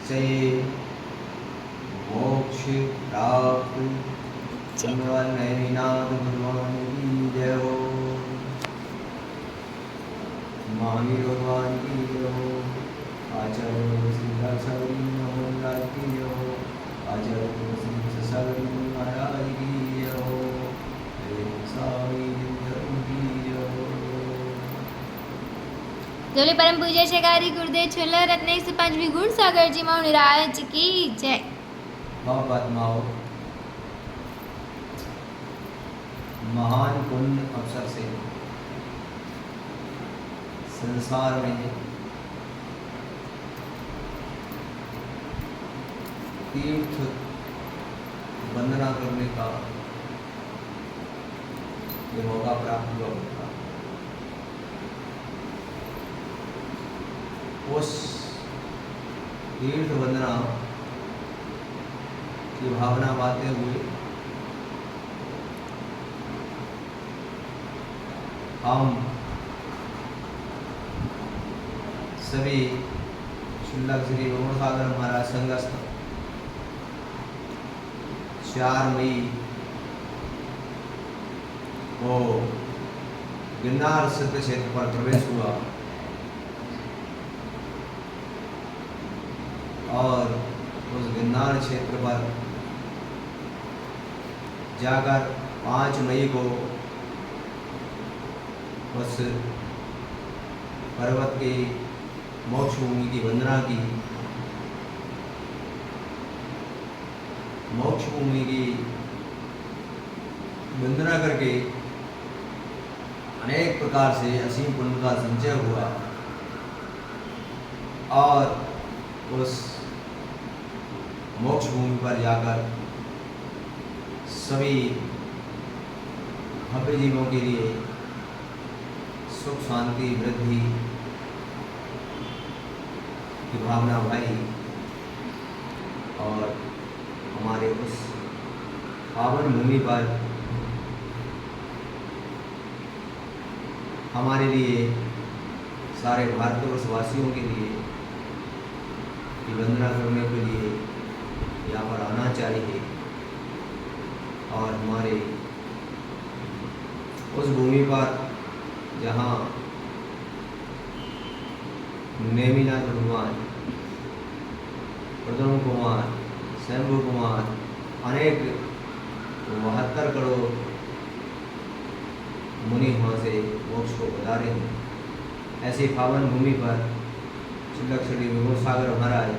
से मोक्ष प्राप्त नैमिनाथ भगवान की जय हो। महावीर भगवान की जय हो। आचार्य श्री महाराज की जय हो। आचार्य श्री सगरी महाराज की जय हो। स्वामी धर्म की जय हो। जोले परम पूज्य शेखारी गुरुदेव छोला रत्नेश से पंचवी गुण सागर जी महाराज की जय। महात्माओं, महान पुण्य अवसर से संसार में तीर्थ वंदना करने का ये मौका प्राप्त हुआ था। उस तीर्थ वंदना की भावना बातें हुए हम सभी शिल्लक श्री सागर महाराज संघस्थ 4 मई को गिरनार सिद्ध क्षेत्र पर प्रवेश हुआ और उस गिरनार क्षेत्र पर जाकर 5 मई को उस पर्वत के मोक्ष भूमि की वंदना की। मोक्ष भूमि की वंदना करके अनेक प्रकार से असीम पुण्य का संचय हुआ और उस मोक्ष भूमि पर जाकर सभी भव्य जीवों के लिए सुख शांति वृद्धि की भावना भाई और हमारे उस पावन भूमि पर हमारे लिए सारे भारतवर्षवासियों के लिए वंदना करने के लिए यहाँ पर आना चाहिए और हमारे उस भूमि पर जहाँ नेमिनाथ भगवान, प्रद्युम्न कुमार, शंभु कुमार, अनेक 72 करोड़ मुनि वहाँ से मोक्ष को पधारे हैं। ऐसी पावन भूमि पर शिल्लक श्री सागर महाराज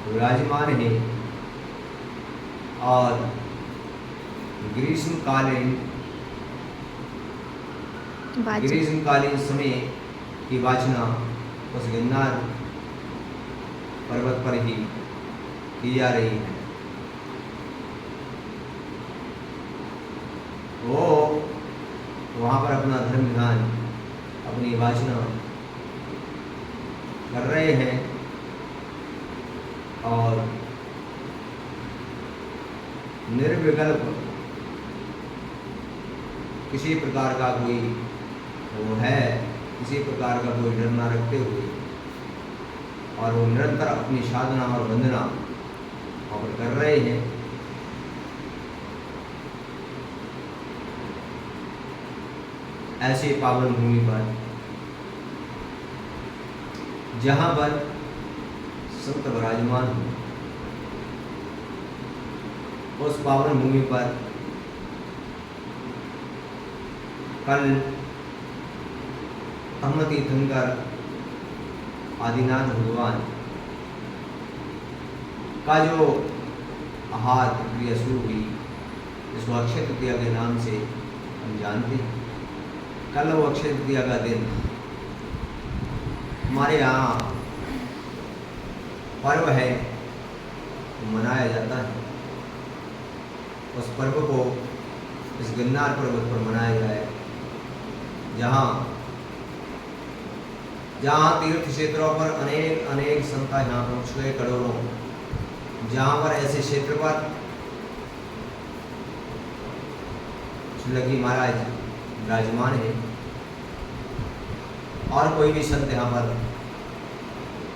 विराजमान है और ग्रीष्मकालीन समय की वाचना उस गिरनार पर्वत पर ही की जा रही है। वो वहाँ पर अपना धर्म विधान, अपनी वाचना कर रहे हैं और निर्विकल्प किसी प्रकार का कोई वो है, किसी प्रकार का कोई डर न रखते हुए और वो निरंतर अपनी साधना और वंदना वहाँ पर कर रहे हैं। ऐसे पावन भूमि पर जहाँ पर संत विराजमान हो, उस पावन भूमि पर कल अहमद तीर्थंकर आदिनाथ भगवान का जो आहार प्रक्रिया शुरू हुई, जिसको अक्षय तृतीया के नाम से हम जानते हैं। कल वो अक्षय तृतीया का दिन हमारे यहाँ पर्व है, मनाया जाता है। उस पर्व को इस गिरनार पर्वत पर मनाया जाए, जहाँ तीर्थ क्षेत्रों पर अनेक संख्या यहाँ पहुँच गए करोड़ों, जहाँ पर ऐसे क्षेत्र पर लगी महाराज विराजमान है और कोई भी संत यहाँ पर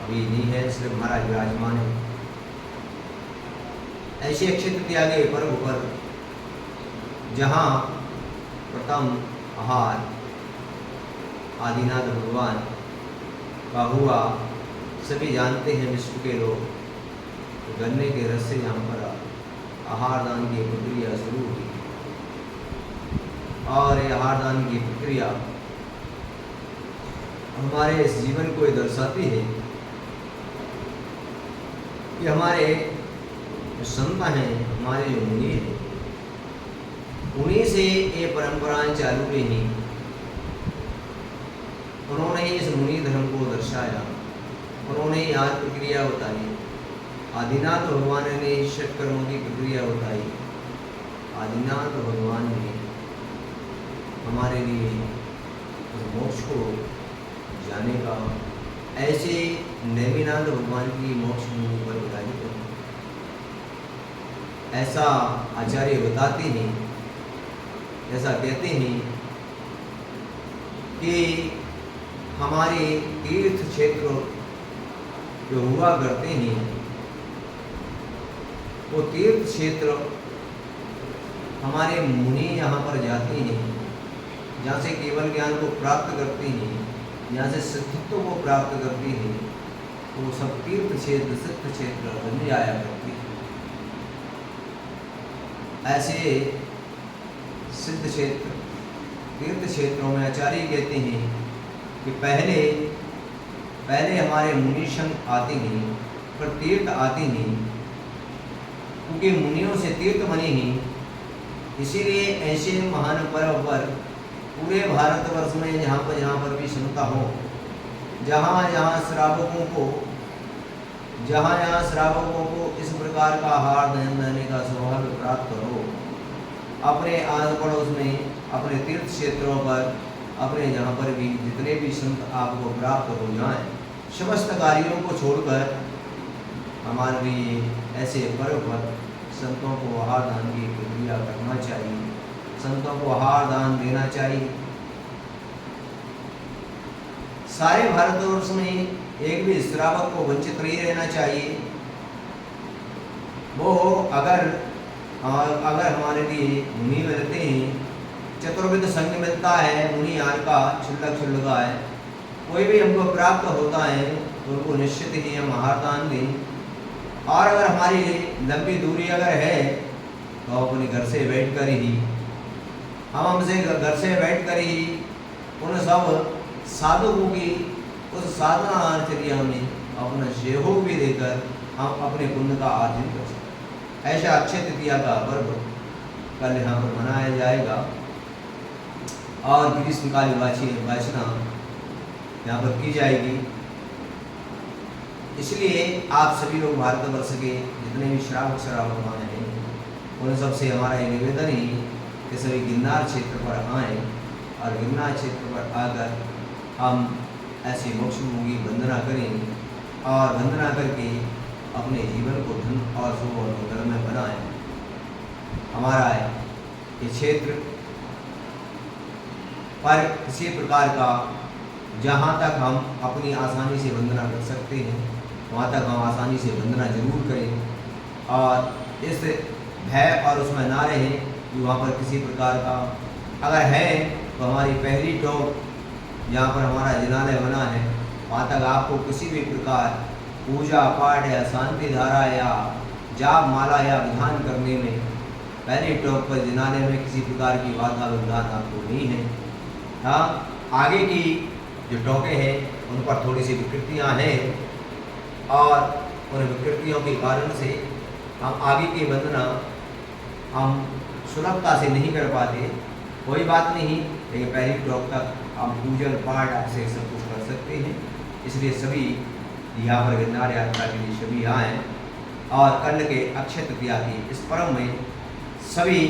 अभी नहीं है, इसलिए महाराज विराजमान है। ऐसे अक्षय तृतीया के पर्व पर जहाँ प्रथम आहार आदिनाथ भगवान का हुआ, सभी जानते हैं विश्व के लोग, तो गन्ने के रस से यहाँ पर आहार दान की प्रक्रिया शुरू हुई। और ये आहार दान की प्रक्रिया हमारे इस जीवन को ये दर्शाती है कि हमारे जो संत हैं, हमारे जो मुनि हैं, उन्हीं से ये परंपराएं चालू रही। उन्होंने इस मुनि धर्म को दर्शाया, उन्होंने याद प्रक्रिया बताई। आदिनाथ भगवान ने षट कर्मों की प्रक्रिया बताई। आदिनाथ भगवान ने हमारे लिए उस मोक्ष को जाने का ऐसे नेमिनाथ भगवान की मोक्ष भूमि पर बताई गई। ऐसा आचार्य बताते हैं, ऐसा कहते हैं कि हमारे तीर्थ क्षेत्र जो हुआ करते हैं, वो तीर्थ क्षेत्र हमारे मुनि यहाँ पर जाते हैं, जहाँ से केवल ज्ञान को प्राप्त करते हैं, यहाँ से सिद्धत्व को प्राप्त करते हैं, वो सब तीर्थ क्षेत्र सिद्ध क्षेत्र बन जाया करते हैं। ऐसे सिद्ध क्षेत्र तीर्थ क्षेत्रों में आचार्य कहते हैं कि पहले हमारे मुनिशन आते नहीं, पर तीर्थ आते नहीं, क्योंकि मुनियों से तीर्थ बने हैं। इसीलिए ऐसे महान पर्व पर पूरे भारतवर्ष में जहाँ पर भी क्षमता हो, जहाँ श्रावकों को इस प्रकार का आहार देने का सौभाग्य प्राप्त हो, अपने आस पड़ोस में, अपने तीर्थ क्षेत्रों पर, अपने जहाँ पर भी जितने भी संत आपको प्राप्त हो जाएं, समस्त कार्यों को छोड़कर हमारे लिए ऐसे पर्व पर संतों को आहार दान की प्रक्रिया करना चाहिए, संतों को आहार दान देना चाहिए। सारे भारतवर्ष में एक भी श्रावक को वंचित नहीं रहना चाहिए। वो अगर हमारे लिए मुनि मिलते हैं, चतुर्विध संघ मिलता है, मुनि यार का क्षुल्लक है, कोई भी हमको प्राप्त होता है तो उनको निश्चित ही हम आहार दान दें। और अगर हमारी लंबी दूरी अगर है तो अपने घर से बैठकर ही हमसे घर से बैठकर ही उन सब साधकों की उस साधना आचर्या में अपना सहयोग भी देकर हम अपने पुण्य का आर्जन कर सकते हैं। ऐसा अक्षय तृतीया का पर्व कल यहाँ पर मनाया जाएगा और ग्रीष्मकालीन वाचना यहाँ पर की जाएगी। इसलिए आप सभी लोग भारतवर्ष के जितने भी श्रावक हैं, उन सबसे हमारा ये निवेदन है कि सभी गिरनार क्षेत्र पर आएँ और गिरनार क्षेत्र पर आकर हम ऐसे मोक्ष की वंदना करें और वंदना करके अपने जीवन को धन और शुभ और धर्म में बनाएं। हमारा ये क्षेत्र पर किसी प्रकार का जहाँ तक हम अपनी आसानी से वंदना कर सकते हैं, वहाँ तक हम आसानी से वंदना जरूर करें और इस भय और उसमें ना रहें कि वहाँ पर किसी प्रकार का अगर है तो हमारी पहली टोक जहाँ पर हमारा जिनालय बना है, वहाँ तक आपको किसी भी प्रकार पूजा पाठ या शांति धारा या जाप माला या विधान करने में पहली टोक पर जिनालय में किसी प्रकार की बाधा विधान आपको नहीं है। हाँ, आगे की जो टोकें हैं उन पर थोड़ी सी विकृतियाँ हैं और उन विकृतियों के कारण से हम आगे की वंदना हम सुलभता से नहीं कर पाते। कोई बात नहीं, लेकिन पहली टोक तक हम पूजन पाठ आपसे सब कुछ कर सकते हैं। इसलिए सभी यहाँ पर गिरनार यात्रा के लिए सभी आएँ और कल के अक्षय तृतीया की इस पर्व में सभी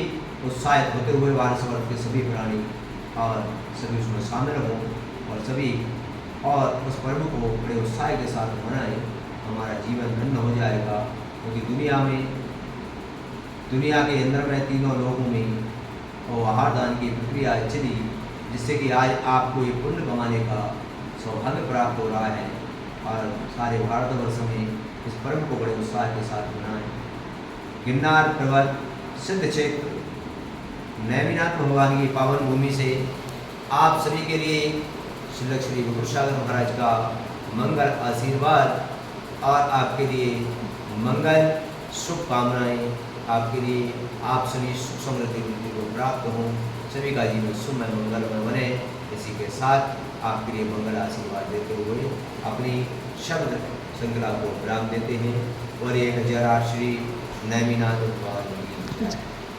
उत्साहित होते हुए भारतवर्ष के सभी प्राणी और सभी उसमें शामिल हों और सभी और उस पर्व को बड़े उत्साह के साथ मनाएं। हमारा जीवन धन्य हो जाएगा, क्योंकि दुनिया के अंदर में तीनों लोगों में और आहार दान की प्रक्रिया चली, जिससे कि आज आपको ये पुण्य कमाने का सौभाग्य प्राप्त हो रहा है। और सारे भारतवर्ष में इस पर्व को बड़े उत्साह के साथ मनाएं। गिरनार पर्वत सिद्ध क्षेत्र नैमिनाथ भगवान की पावन भूमि से आप सभी के लिए श्री श्री गुरुसागर महाराज का मंगल आशीर्वाद और आपके लिए मंगल शुभकामनाएं, आपके लिए आप सभी सुख समृद्धि को प्राप्त हों, सभी का जीवन सुखमय मंगलमय बने। इसी के साथ आपके लिए मंगल आशीर्वाद देते हुए अपनी शब्द श्रृंखला को विराम देते हैं और 1008 श्री नैमिनाथ भगवान की